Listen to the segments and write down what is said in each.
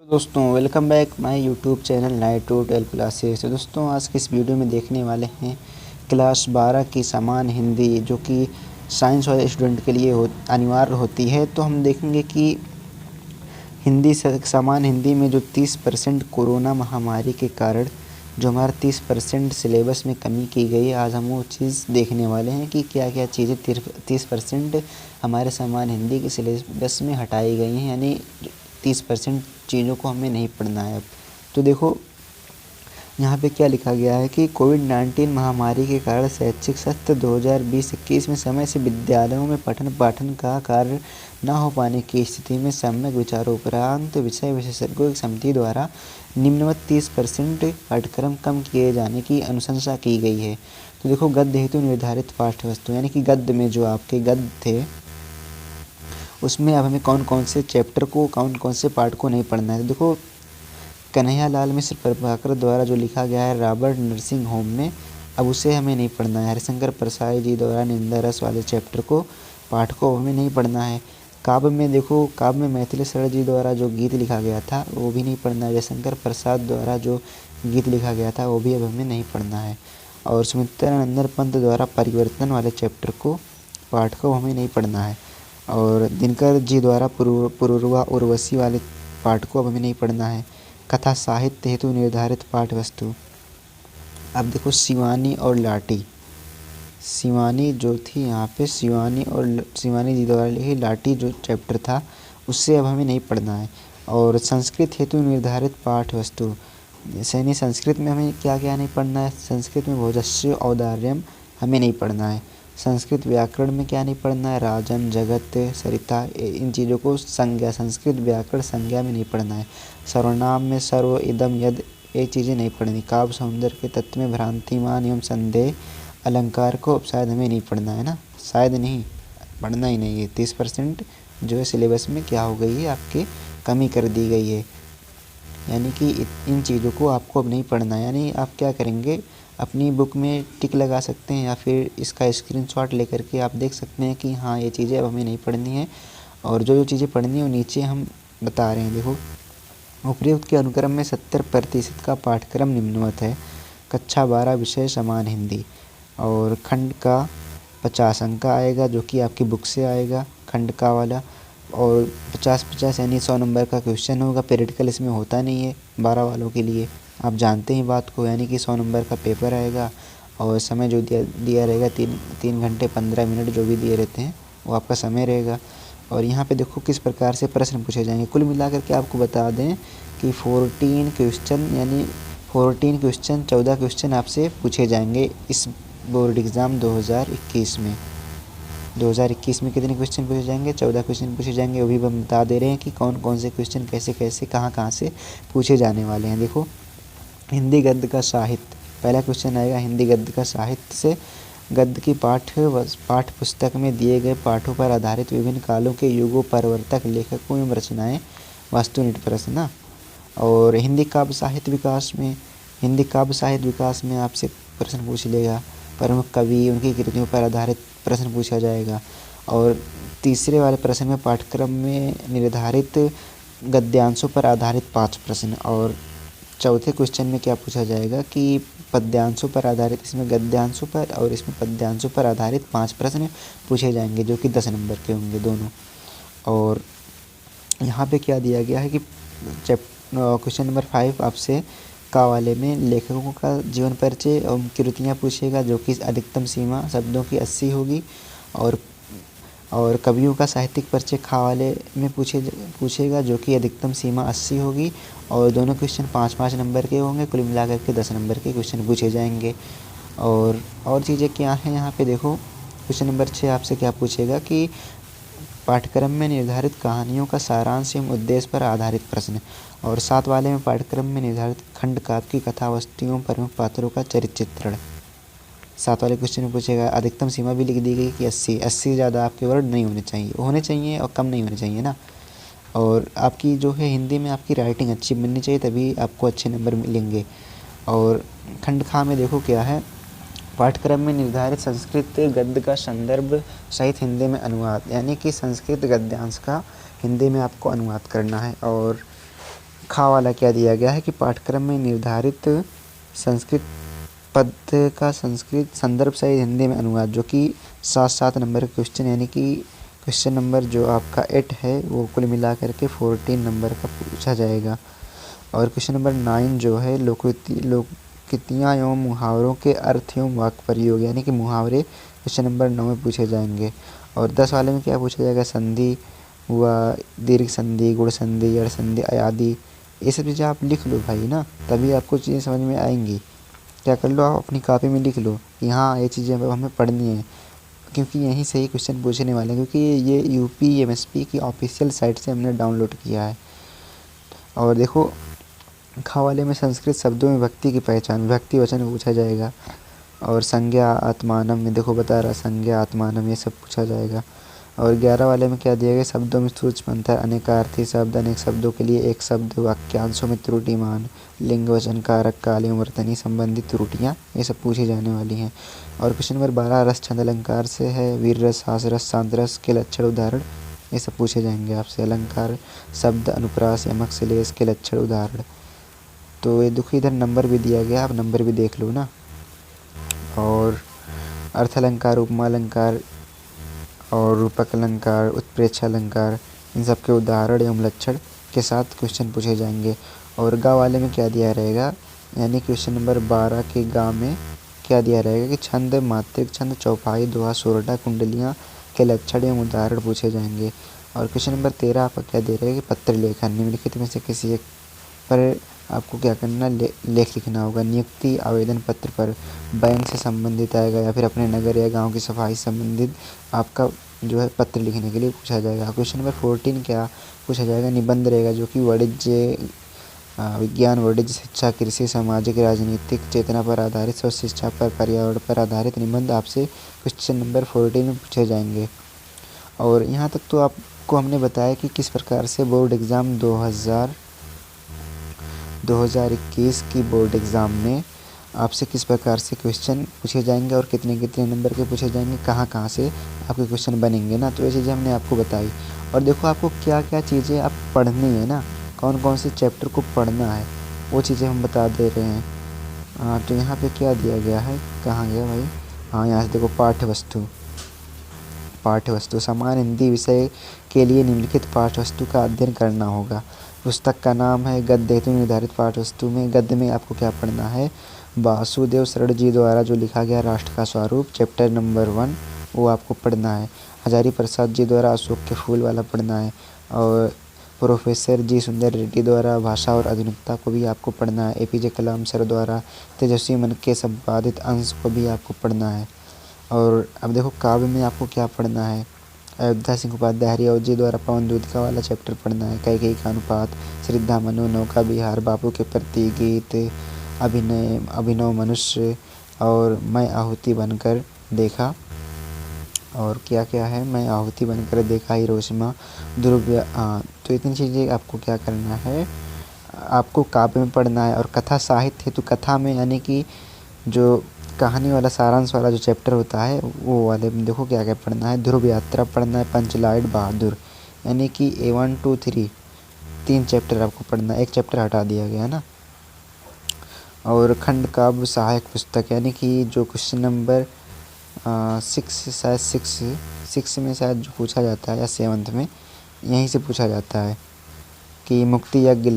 दोस्तों welcome back my YouTube channel ninth to 12 classes. तो दोस्तों आज की इस वीडियो में देखने वाले हैं क्लास 12 की सामान्य हिंदी, जो कि साइंस वाले स्टूडेंट के लिए अनिवार्य होती है। तो हम देखेंगे कि सामान्य हिंदी में जो 30% कोरोना महामारी के कारण जो हमारा 30% सिलेबस में कमी की गई, आज हम वो चीज़ देखने वाले हैं कि क्या क्या चीज़ें 30% हमारे सामान्य हिंदी के सिलेबस में हटाई गई हैं, यानी 30% चीज़ों को हमें नहीं पढ़ना है अब। तो देखो यहाँ पे क्या लिखा गया है कि कोविड-19 महामारी के कारण शैक्षिक सत्र 2020-21 में समय से विद्यालयों में पठन पाठन का कार्य न हो पाने की स्थिति में सम्यक विचारोपरांत विषय विशेषज्ञों की समिति द्वारा निम्नवत 30% पाठ्यक्रम कम किए जाने की अनुशंसा की गई है। तो देखो गद्य हेतु निर्धारित पाठ्यवस्तु, यानी कि गद्य में जो आपके गद्य थे उसमें अब हमें कौन कौन से चैप्टर को, कौन कौन से पार्ट को नहीं पढ़ना है। तो देखो कन्हैयालाल मिश्र प्रभाकर द्वारा जो लिखा गया है रॉबर्ट नर्सिंग होम में, अब उसे हमें नहीं पढ़ना है। हरिशंकर प्रसाद जी द्वारा निंदा रस वाले चैप्टर को, पाठ को हमें नहीं पढ़ना है। काव्य में देखो, काव्य में मैथिली शरण जी द्वारा जो गीत लिखा गया था वो भी नहीं पढ़ना है। जयशंकर प्रसाद द्वारा जो गीत लिखा गया था वो भी अब हमें नहीं पढ़ना है। और सुमित्रानंदन पंत द्वारा परिवर्तन वाले चैप्टर को, पाठ को हमें नहीं पढ़ना है। और दिनकर जी द्वारा पुरूरवा उर्वशी वाले पाठ को अब हमें नहीं पढ़ना है। कथा साहित्य हेतु निर्धारित पाठ्यवस्तु, अब देखो शिवानी और लाठी, शिवानी जो थी यहाँ पे, शिवानी जी द्वारा लिखी लाठी जो चैप्टर था उससे अब हमें नहीं पढ़ना है। और संस्कृत हेतु निर्धारित पाठ्यवस्तु, यानी संस्कृत में हमें क्या क्या नहीं पढ़ना है। संस्कृत में भोजस्य औदार्यम हमें नहीं पढ़ना है। संस्कृत व्याकरण में क्या नहीं पढ़ना है, राजन जगत सरिता, इन चीज़ों को संज्ञा, संस्कृत व्याकरण संज्ञा में नहीं पढ़ना है। सर्वनाम में सर्व इदम यद, ये चीज़ें नहीं पढ़नी। काव्य सौंदर्य के तत्व में भ्रांतिमान एवं संदेह अलंकार को शायद हमें नहीं पढ़ना है ना, शायद नहीं पढ़ना ही नहीं है। 30% जो है सिलेबस में क्या हो गई है, आपके कमी कर दी गई है, यानी कि इन चीज़ों को आपको अब नहीं पढ़ना है। यानी आप क्या करेंगे, अपनी बुक में टिक लगा सकते हैं या फिर इसका स्क्रीनशॉट लेकर के आप देख सकते हैं कि हाँ ये चीज़ें अब हमें नहीं पढ़नी है। और जो जो चीज़ें पढ़नी है वो नीचे हम बता रहे हैं। देखो उपयुक्त के अनुक्रम में 70% का पाठ्यक्रम निम्नवत है। कक्षा 12 विषय समान हिंदी, और खंड का 50 अंक का आएगा जो कि आपकी बुक से आएगा खंड का वाला। और 50-50 यानी 100 नंबर का क्वेश्चन होगा। प्रैक्टिकल इसमें होता नहीं है 12 वालों के लिए, आप जानते हैं बात को, यानी कि 100 नंबर का पेपर आएगा। और समय जो दिया रहेगा 3 घंटे 15 मिनट जो भी दिए रहते हैं वो आपका समय रहेगा। और यहाँ पे देखो किस प्रकार से प्रश्न पूछे जाएंगे। कुल मिलाकर के आपको बता दें कि 14 क्वेश्चन, यानी 14 क्वेश्चन 14 क्वेश्चन आपसे पूछे जाएंगे इस बोर्ड एग्ज़ाम 2021 में। 2021 में कितने क्वेश्चन पूछे जाएंगे, 14 क्वेश्चन पूछे जाएंगे। वो भी हम बता दे रहे हैं कि कौन कौन से क्वेश्चन कैसे कैसे कहाँ कहाँ से पूछे जाने वाले हैं। देखो हिंदी गद्य का साहित्य, पहला क्वेश्चन आएगा हिंदी गद्य का साहित्य से। गद्य की पाठ्य पुस्तक में दिए गए पाठों पर आधारित विभिन्न कालों के युगों परिवर्तक लेखकों एवं रचनाएं, वास्तुनिष्ठ प्रश्न। और हिंदी काव्य साहित्य विकास में, हिंदी काव्य साहित्य विकास में आपसे प्रश्न पूछ लेगा। प्रमुख कवि, उनकी कृतियों पर आधारित प्रश्न पूछा जाएगा। और तीसरे वाले प्रश्न में पाठ्यक्रम में निर्धारित गद्यांशों पर आधारित 5 प्रश्न। और चौथे क्वेश्चन में क्या पूछा जाएगा कि पद्यांशों पर आधारित, इसमें गद्यांशों पर और इसमें पद्यांशों पर आधारित 5 प्रश्न पूछे जाएंगे जो कि 10 नंबर के होंगे दोनों। और यहाँ पे क्या दिया गया है कि क्वेश्चन नंबर 5 आपसे का वाले में लेखकों का जीवन परिचय और कृतियाँ पूछेगा जो कि अधिकतम सीमा शब्दों की 80 होगी। और कवियों का साहित्यिक परिचय खा वाले में पूछेगा जो कि अधिकतम सीमा 80 होगी। और दोनों क्वेश्चन 5-5 नंबर के होंगे, कुल मिलाकर के 10 नंबर के क्वेश्चन पूछे जाएंगे। और चीज़ें क्या हैं यहाँ पे देखो, क्वेश्चन नंबर 6 आपसे क्या पूछेगा कि पाठ्यक्रम में निर्धारित कहानियों का सारांश एवं उद्देश्य पर आधारित प्रश्न। और 7 वाले में पाठ्यक्रम में निर्धारित खंड काव्य की कथा वस्तु एवं प्रमुख पात्रों का चरित्र चित्रण। 7 वाले क्वेश्चन में पूछेगा। अधिकतम सीमा भी लिख दी गई कि 80 से ज़्यादा आपके वर्ड नहीं होने चाहिए और कम नहीं होने चाहिए ना। और आपकी जो है हिंदी में आपकी राइटिंग अच्छी बननी चाहिए, तभी आपको अच्छे नंबर मिलेंगे। और खंड खा में देखो क्या है, पाठ्यक्रम में निर्धारित संस्कृत गद्य का संदर्भ सहित हिंदी में अनुवाद, यानी कि संस्कृत गद्यांश का हिंदी में आपको अनुवाद करना है। और खा वाला क्या दिया गया है कि पाठ्यक्रम में निर्धारित संस्कृत पद का संस्कृत संदर्भ सहित हिंदी में अनुवाद, जो कि 7 नंबर का क्वेश्चन, यानी कि क्वेश्चन नंबर जो आपका 8 है वो कुल मिला करके 14 नंबर का पूछा जाएगा। और क्वेश्चन नंबर 9 जो है लोकोक्तियाँ एवं मुहावरों के अर्थ एवं वाक्य प्रयोग, यानी कि मुहावरे क्वेश्चन नंबर 9 में पूछे जाएंगे। और 10 वाले में क्या पूछा जाएगा, संधि हुआ, दीर्घ संधि, गुण संधि, अड़ संधि, आदि। ये सब चीज़ें आप लिख लो भाई ना, तभी आपको चीज़ें समझ में आएंगी। क्या कर लो, आप अपनी कॉपी में लिख लो कि हाँ ये चीज़ें हमें पढ़नी है, क्योंकि यहीं से ही क्वेश्चन पूछने वाले हैं, क्योंकि ये यूपीएमएसपी की ऑफिशियल साइट से हमने डाउनलोड किया है। और देखो खा वाले में संस्कृत शब्दों में व्यक्ति की पहचान, व्यक्ति वचन पूछा जाएगा। और संज्ञा आत्मानम में देखो बता रहा, संज्ञा आत्मानम ये सब पूछा जाएगा। और 11 वाले में क्या दिया गया, शब्दों में सूक्ष्म अंतर, अनेकार्थी शब्द, अनेक शब्दों के लिए एक शब्द, वाक्यांशों में त्रुटिमान, लिंग वचन कारक, कालीन वर्तनी संबंधित त्रुटियाँ, ये सब पूछी जाने वाली हैं। और क्वेश्चन नंबर 12 रस छंद अलंकार से है, वीर रस, हास रस, शांत रस के लक्षण उदाहरण, ये सब पूछे जाएंगे आपसे। अलंकार शब्द, अनुप्रास, यमक, श्लेष के लक्षण उदाहरण। तो ये देखो इधर नंबर भी दिया गया, आप नंबर भी देख लो ना। और अर्थ अलंकार, उपमा अलंकार और रूपक अलंकार, उत्प्रेक्षा अलंकार, इन सब के उदाहरण एवं लक्षण के साथ क्वेश्चन पूछे जाएंगे। और गा वाले में क्या दिया रहेगा, यानी क्वेश्चन नंबर 12 के गा में क्या दिया रहेगा कि छंद, मात्रिक छंद, चौपाई, दोहा, सोरठा, कुंडलियाँ के लक्षण एवं उदाहरण पूछे जाएंगे। और क्वेश्चन नंबर 13 आपका क्या दे रहेगा कि पत्र लेखन, निम्नलिखित में से किसी एक पर आपको क्या करना, लेख लिखना होगा। नियुक्ति आवेदन पत्र पर बैंक से संबंधित आएगा, या फिर अपने नगर या गांव की सफाई से संबंधित आपका जो है पत्र लिखने के लिए पूछा जाएगा। क्वेश्चन नंबर 14 क्या पूछा जाएगा, निबंध रहेगा, जो कि वाणिज्य विज्ञान, वाणिज्य, शिक्षा, कृषि, सामाजिक, राजनीतिक चेतना पर आधारित, स्व शिक्षा पर, पर्यावरण पर आधारित निबंध आपसे क्वेश्चन नंबर 14 में पूछे जाएंगे। और यहाँ तक तो आपको हमने बताया कि किस प्रकार से बोर्ड एग्ज़ाम 2021 की बोर्ड एग्ज़ाम में आपसे किस प्रकार से क्वेश्चन पूछे जाएंगे और कितने कितने नंबर के पूछे जाएंगे, कहाँ कहाँ से आपके क्वेश्चन बनेंगे ना। तो ये चीज़ें हमने आपको बताई। और देखो आपको क्या क्या चीज़ें आप पढ़नी है ना, कौन कौन से चैप्टर को पढ़ना है, वो चीज़ें हम बता दे रहे हैं। तो यहाँ पे क्या दिया गया है, कहाँ गया भाई, हाँ यहाँ से देखो, पाठ्यवस्तु समान हिंदी विषय के लिए निम्नलिखित पाठ्यवस्तु का अध्ययन करना होगा। पुस्तक का नाम है गद्य हेतु निर्धारित पाठ्यवस्तु में गद्य में आपको क्या पढ़ना है, वासुदेव शरण जी द्वारा जो लिखा गया राष्ट्र का स्वरूप, चैप्टर नंबर 1 वो आपको पढ़ना है। हजारी प्रसाद जी द्वारा अशोक के फूल वाला पढ़ना है। और प्रोफेसर जी सुंदर रेड्डी द्वारा भाषा और आधुनिकता को भी आपको पढ़ना है। एपीजे कलाम सर द्वारा तेजस्वी मन के संपादित अंश को भी आपको पढ़ना है। और अब देखो काव्य में आपको क्या पढ़ना है, अयोध्या सिंह उपाध्याय हरिऔध जी द्वारा पवन दूत का वाला चैप्टर पढ़ना है। कैकेयी का अनुपात, श्रद्धा मनु, नौका विहार, बापू के प्रति गीत, अभिनव मनुष्य, और मैं आहुति बनकर देखा, और क्या क्या है, मैं आहुति बनकर देखा, हिरोशिमा, ध्रुव। तो इतनी चीज़ें आपको क्या करना है, आपको काव्य में पढ़ना है। और कथा साहित्य, तो कथा में यानी कि जो कहानी वाला सारांश वाला जो चैप्टर होता है वो वाले में देखो क्या क्या पढ़ना है। ध्रुव यात्रा पढ़ना है, पंचलाइट बहादुर, यानी कि A1 2 3 3 चैप्टर आपको पढ़ना है, एक चैप्टर हटा दिया गया ना। और खंड काव्य सहायक पुस्तक, यानी कि जो क्वेश्चन नंबर 6 में शायद जो पूछा जाता है, या 7th में यहीं से पूछा जाता है कि मुक्ति यज्ञ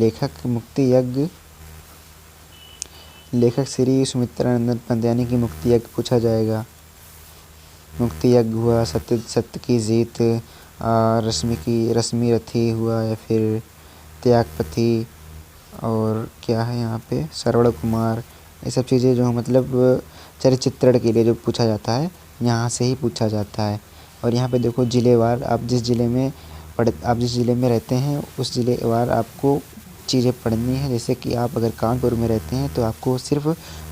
लेखक श्री सुमित्रानंदन पंत, यानी कि मुक्ति यज्ञ पूछा जाएगा। मुक्ति यज्ञ हुआ, सत्य की जीत, रश्मि रथी हुआ, या फिर त्यागपति, और क्या है यहाँ पे श्रवण कुमार। ये सब चीज़ें जो मतलब चरित्र के लिए जो पूछा जाता है यहाँ से ही पूछा जाता है। और यहाँ पे देखो जिलेवार, आप जिस ज़िले में रहते हैं उस ज़िलेवार आपको चीज़ें पढ़नी है। जैसे कि आप अगर कानपुर में रहते हैं तो आपको सिर्फ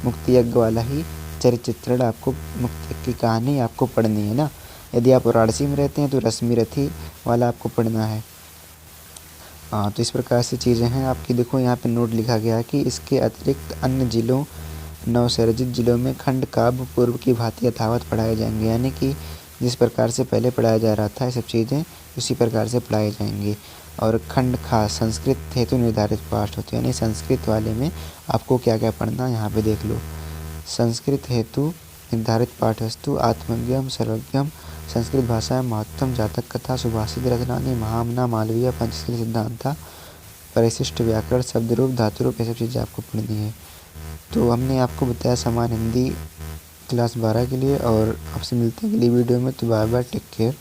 मुक्ति यज्ञ वाला ही चरित्र, आपको मुक्ति की कहानी आपको पढ़नी है ना। यदि आप वाराणसी में रहते हैं तो रश्मि रथी वाला आपको पढ़ना है। तो इस प्रकार से चीज़ें हैं आपकी। देखो यहाँ पे नोट लिखा गया है कि इसके अतिरिक्त अन्य जिलों, नवसर्जित जिलों में खंड काव्य पूर्व की भांति यथावत पढ़ाए जाएंगे, यानी कि जिस प्रकार से पहले पढ़ाया जा रहा था ये सब चीज़ें उसी प्रकार से पढ़ाई जाएंगी। और खंड खा संस्कृत हेतु निर्धारित पाठ होते हैं, यानी संस्कृत वाले में आपको क्या क्या पढ़ना है यहाँ पे देख लो। संस्कृत हेतु निर्धारित पाठस्तु आत्मज्ञम सर्वज्ञम, संस्कृत भाषा में महत्तम, जातक कथा, सुभाषित रत्नानि, महामना, मालवीय, पंचशील सिद्धांता, परिशिष्ट व्याकरण, शब्द रूप, धातु रूप, ये सब चीज़ें आपको पढ़नी है। तो हमने आपको बताया समान हिंदी क्लास 12 के लिए, और आपसे मिलते हैं अगली वीडियो में। तो बाय बाय, टेक केयर।